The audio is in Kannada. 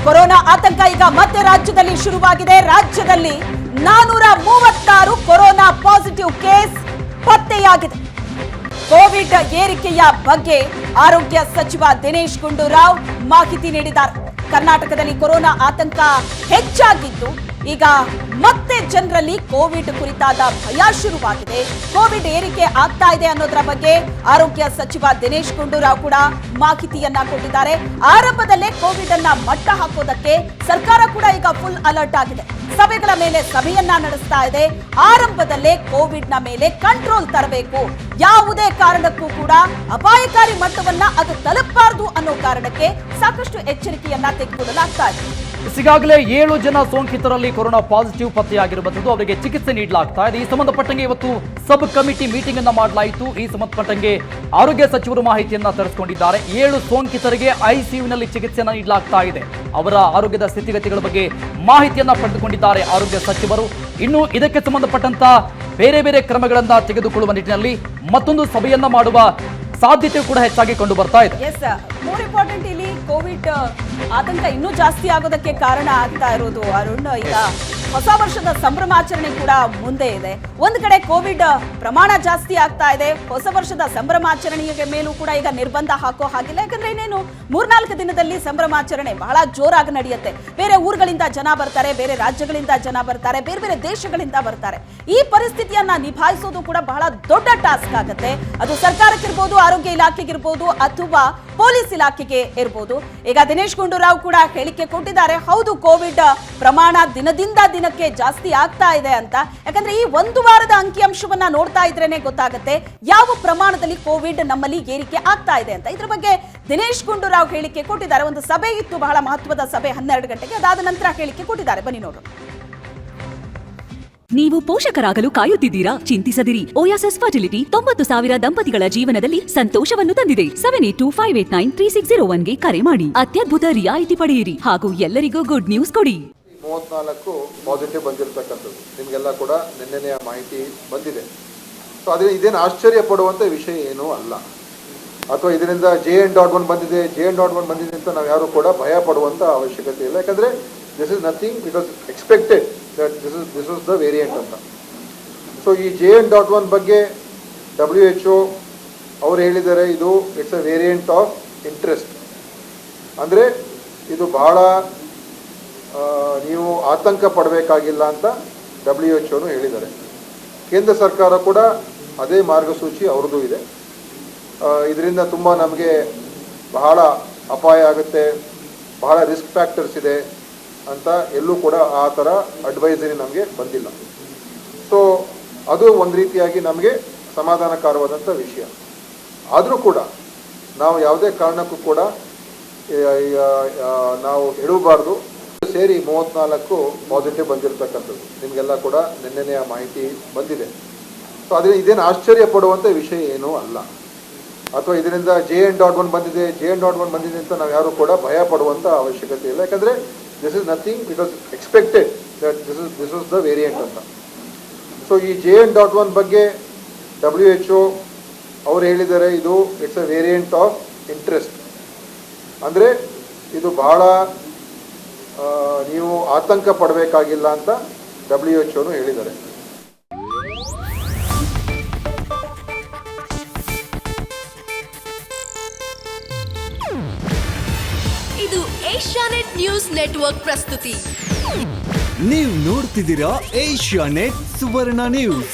ಕೊರೋನಾ ಆತಂಕ ಈಗ ಮತ್ತೆ ರಾಜ್ಯದಲ್ಲಿ ಶುರುವಾಗಿದೆ. ರಾಜ್ಯದಲ್ಲಿ 436 ಕೊರೋನಾ ಪಾಸಿಟಿವ್ ಕೇಸ್ ಪತ್ತೆಯಾಗಿದೆ. ಕೋವಿಡ್ ಏರಿಕೆಯ ಬಗ್ಗೆ ಆರೋಗ್ಯ ಸಚಿವ ದಿನೇಶ್ ಗುಂಡೂರಾವ್ ಮಾಹಿತಿ ನೀಡಿದ್ದಾರೆ. ಕರ್ನಾಟಕದಲ್ಲಿ ಕೊರೋನಾ ಆತಂಕ ಹೆಚ್ಚಾಗಿದ್ದು ಈಗ ಮತ್ತೆ ಜನರಲ್ಲಿ ಕೋವಿಡ್ ಕುರಿತಾದ ಭಯ ಶುರುವಾಗಿದೆ. ಕೋವಿಡ್ ಏರಿಕೆ ಆಗ್ತಾ ಇದೆ ಅನ್ನೋದರ ಬಗ್ಗೆ ಆರೋಗ್ಯ ಸಚಿವ ದಿನೇಶ್ ಗುಂಡೂರಾವ್ ಕೂಡ ಮಾಹಿತಿಯನ್ನ ಕೊಟ್ಟಿದ್ದಾರೆ. ಆರಂಭದಲ್ಲೇ ಕೋವಿಡ್ ಅನ್ನ ಮಟ್ಟ ಹಾಕೋದಕ್ಕೆ ಸರ್ಕಾರ ಕೂಡ ಈಗ ಫುಲ್ ಅಲರ್ಟ್ ಆಗಿದೆ. ಸಭೆಗಳ ಮೇಲೆ ಸಭೆಯನ್ನ ನಡೆಸ್ತಾ ಇದೆ. ಆರಂಭದಲ್ಲೇ ಕೋವಿಡ್ ನ ಮೇಲೆ ಕಂಟ್ರೋಲ್ ತರಬೇಕು, ಯಾವುದೇ ಕಾರಣಕ್ಕೂ ಕೂಡ ಅಪಾಯಕಾರಿ ಮಟ್ಟವನ್ನ ಅದು ತಲುಪಬಾರದು ಅನ್ನೋ ಕಾರಣಕ್ಕೆ ಸಾಕಷ್ಟು ಎಚ್ಚರಿಕೆಯನ್ನ ತೆಗೆದುಕೊಳ್ಳಲಾಗ್ತಾ ಇದೆ. ಈಗಾಗಲೇ 7 ಜನ ಸೋಂಕಿತರಲ್ಲಿ ಕೊರೋನಾ ಪಾಸಿಟಿವ್ ಪತ್ತೆಯಾಗಿರುವಂತದ್ದು, ಅವರಿಗೆ ಚಿಕಿತ್ಸೆ ನೀಡಲಾಗ್ತಾ ಇದೆ. ಈ ಸಂಬಂಧಪಟ್ಟಂಗೆ ಇವತ್ತು ಸಬ್ ಕಮಿಟಿ ಮೀಟಿಂಗ್ ಅನ್ನ ಮಾಡಲಾಯಿತು. ಈ ಸಂಬಂಧಪಟ್ಟಂಗೆ ಆರೋಗ್ಯ ಸಚಿವರು ಮಾಹಿತಿಯನ್ನ ತರಿಸಿಕೊಂಡಿದ್ದಾರೆ. 7 ಸೋಂಕಿತರಿಗೆ ಐಸಿಯುನಲ್ಲಿ ಚಿಕಿತ್ಸೆಯನ್ನ ನೀಡಲಾಗ್ತಾ ಇದೆ. ಅವರ ಆರೋಗ್ಯದ ಸ್ಥಿತಿಗತಿಗಳ ಬಗ್ಗೆ ಮಾಹಿತಿಯನ್ನ ಪಡೆದುಕೊಂಡಿದ್ದಾರೆ ಆರೋಗ್ಯ ಸಚಿವರು. ಇನ್ನು ಇದಕ್ಕೆ ಸಂಬಂಧಪಟ್ಟಂತ ಬೇರೆ ಬೇರೆ ಕ್ರಮಗಳನ್ನ ತೆಗೆದುಕೊಳ್ಳುವ ನಿಟ್ಟಿನಲ್ಲಿ ಮತ್ತೊಂದು ಸಭೆಯನ್ನ ಮಾಡುವ ಸಾಧ್ಯತೆ ಕೂಡ ಹೆಚ್ಚಾಗಿ ಕಂಡು ಬರ್ತಾ ಇದೆ. ಎಸ್, ಮೋರ್ ಇಂಪಾರ್ಟೆಂಟ್ ಇಲ್ಲಿ ಕೋವಿಡ್ ಆತಂಕ ಇನ್ನೂ ಜಾಸ್ತಿ ಆಗೋದಕ್ಕೆ ಕಾರಣ ಆಗ್ತಾ ಇರೋದು ಅರುಣ್, ಈಗ ಹೊಸ ವರ್ಷದ ಸಂಭ್ರಮಾಚರಣೆ ಕೂಡ ಮುಂದೆ ಇದೆ. ಒಂದು ಕಡೆ ಕೋವಿಡ್ ಪ್ರಮಾಣ ಜಾಸ್ತಿ ಆಗ್ತಾ ಇದೆ. ಹೊಸ ವರ್ಷದ ಸಂಭ್ರಮಾಚರಣೆಯ ಮೇಲೂ ಕೂಡ ಈಗ ನಿರ್ಬಂಧ ಹಾಕೋ ಹಾಗಿಲ್ಲ. ಯಾಕಂದ್ರೆ ಇನ್ನೇನು 3-4 ದಿನದಲ್ಲಿ ಸಂಭ್ರಮಾಚರಣೆ ಬಹಳ ಜೋರಾಗಿ ನಡೆಯುತ್ತೆ. ಬೇರೆ ಊರುಗಳಿಂದ ಜನ ಬರ್ತಾರೆ, ಬೇರೆ ರಾಜ್ಯಗಳಿಂದ ಜನ ಬರ್ತಾರೆ, ಬೇರೆ ಬೇರೆ ದೇಶಗಳಿಂದ ಬರ್ತಾರೆ. ಈ ಪರಿಸ್ಥಿತಿಯನ್ನ ನಿಭಾಯಿಸೋದು ಕೂಡ ಬಹಳ ದೊಡ್ಡ ಟಾಸ್ಕ್ ಆಗುತ್ತೆ. ಅದು ಸರ್ಕಾರಕ್ಕಿರ್ಬೋದು, ಆರೋಗ್ಯ ಇಲಾಖೆಗಿರ್ಬೋದು, ಅಥವಾ ಪೊಲೀಸ್ ಇಲಾಖೆಗೆ ಇರ್ಬೋದು. ಈಗ ದಿನೇಶ್ ಗುಂಡೂರಾವ್ ಕೂಡ ಹೇಳಿಕೆ ಕೊಟ್ಟಿದ್ದಾರೆ. ಹೌದು, ಕೋವಿಡ್ ಪ್ರಮಾಣ ದಿನದಿಂದ ದಿನಕ್ಕೆ ಜಾಸ್ತಿ ಆಗ್ತಾ ಇದೆ ಅಂತ. ಯಾಕಂದ್ರೆ ಈ ಒಂದು ವಾರದ ಅಂಕಿಅಂಶವನ್ನ ನೋಡ್ತಾ ಇದ್ರೇನೆ ಗೊತ್ತಾಗುತ್ತೆ ಯಾವ ಪ್ರಮಾಣದಲ್ಲಿ ಕೋವಿಡ್ ನಮ್ಮಲ್ಲಿ ಏರಿಕೆ ಆಗ್ತಾ ಇದೆ ಅಂತ. ಇದ್ರ ಬಗ್ಗೆ ದಿನೇಶ್ ಗುಂಡೂರಾವ್ ಹೇಳಿಕೆ ಕೊಟ್ಟಿದ್ದಾರೆ. ಒಂದು ಸಭೆ ಇತ್ತು, ಬಹಳ ಮಹತ್ವದ ಸಭೆ 12 ಗಂಟೆಗೆ. ಅದಾದ ನಂತರ ಹೇಳಿಕೆ ಕೊಟ್ಟಿದ್ದಾರೆ. ಬನ್ನಿ ನೋಡೋಣ. ನೀವು ಪೋಷಕರಾಗಲು ಕಾಯುತ್ತಿದ್ದೀರಾ? ಚಿಂತಿಸದಿರಿ. ಓಯಾಸಿಸ್ ಫರ್ಟಿಲಿಟಿ 90,000 ದಂಪತಿಗಳ ಜೀವನದಲ್ಲಿ ಸಂತೋಷವನ್ನು ತಂದಿದೆ. 7825893601ಗೆ ಕರೆ ಮಾಡಿ. ಅತ್ಯದ್ಭುತ ರಿಯಾಯಿತಿ ಪಡೆಯಿರಿ ಹಾಗೂ ಎಲ್ಲರಿಗೂ ಗುಡ್ ನ್ಯೂಸ್ ಕೊಡಿ. 34 ಪಾಸಿಟಿವ್ ಬಂದಿರತಕ್ಕಂಥದ್ದು ನಿಮಗೆಲ್ಲ ಕೂಡ ನಿನ್ನೆನೆಯ ಮಾಹಿತಿ ಬಂದಿದೆ. ಸೊ ಅದೇ ಇದೇನು ಆಶ್ಚರ್ಯ ಪಡುವಂಥ ವಿಷಯ ಏನೂ ಅಲ್ಲ. ಅಥವಾ ಇದರಿಂದ JN.1 ಬಂದಿದೆ, JN.1 ಬಂದಿದೆ ಅಂತ ನಾವು ಯಾರು ಕೂಡ ಭಯ ಪಡುವಂಥ ಅವಶ್ಯಕತೆ ಇಲ್ಲ. ಯಾಕಂದರೆ this is nothing, it was expected that this is the variant ಅಂತ. ಸೊ ಈ JN.1 ಬಗ್ಗೆ WHO ಅವರು ಹೇಳಿದ್ದಾರೆ, ಇದು it's a variant of interest. ಅಂದರೆ ಇದು ಬಹಳ ನೀವು ಆತಂಕ ಪಡಬೇಕಾಗಿಲ್ಲ ಅಂತ WHO ಹೇಳಿದ್ದಾರೆ. ಕೇಂದ್ರ ಸರ್ಕಾರ ಕೂಡ ಅದೇ ಮಾರ್ಗಸೂಚಿ ಅವ್ರದ್ದು ಇದೆ. ಇದರಿಂದ ತುಂಬ ನಮಗೆ ಬಹಳ ಅಪಾಯ ಆಗುತ್ತೆ, ಬಹಳ ರಿಸ್ಕ್ ಫ್ಯಾಕ್ಟರ್ಸ್ ಇದೆ ಅಂತ ಎಲ್ಲೂ ಕೂಡ ಆ ಥರ ಅಡ್ವೈಸರಿ ನಮಗೆ ಬಂದಿಲ್ಲ. ಸೊ ಅದು ಒಂದು ರೀತಿಯಾಗಿ ನಮಗೆ ಸಮಾಧಾನಕರವಾದಂಥ ವಿಷಯ. ಆದರೂ ಕೂಡ ನಾವು ಯಾವುದೇ ಕಾರಣಕ್ಕೂ ಕೂಡ ನಾವು ಹೇಳಬಾರ್ದು. ಸೇರಿ 34 ಪಾಸಿಟಿವ್ ಬಂದಿರತಕ್ಕಂಥದ್ದು ನಿಮಗೆಲ್ಲ ಕೂಡ ನಿನ್ನೆನೆಯ ಮಾಹಿತಿ ಬಂದಿದೆ. ಸೊ ಅದೇ ಇದೇನು ಆಶ್ಚರ್ಯ ಪಡುವಂಥ ವಿಷಯ ಏನೂ ಅಲ್ಲ. ಅಥವಾ ಇದರಿಂದ JN.1 ಬಂದಿದೆ, JN.1 ಬಂದಿದೆ ಅಂತ ನಾವು ಯಾರು ಕೂಡ ಭಯ ಪಡುವಂಥ ಅವಶ್ಯಕತೆ ಇಲ್ಲ. ಯಾಕಂದರೆ this is nothing, it was expected that this was the variant ಅಂತ. ಸೊ ಈ JN.1 ಬಗ್ಗೆ WHO ಅವರು ಹೇಳಿದ್ದಾರೆ, ಇದು it's a variant of interest. ಅಂದರೆ ಇದು ಬಹಳ ನೀವು ಆತಂಕ ಪಡಬೇಕಾಗಿಲ್ಲ ಅಂತ WHO ಹೇಳಿದ್ದಾರೆ. ಇದು ಏಷ್ಯಾನೆಟ್ ನ್ಯೂಸ್ ನೆಟ್ವರ್ಕ್ ಪ್ರಸ್ತುತಿ. ನೀವು ನೋಡ್ತಿದ್ದೀರಾ ಏಷ್ಯಾನೆಟ್ ಸುವರ್ಣ ನ್ಯೂಸ್.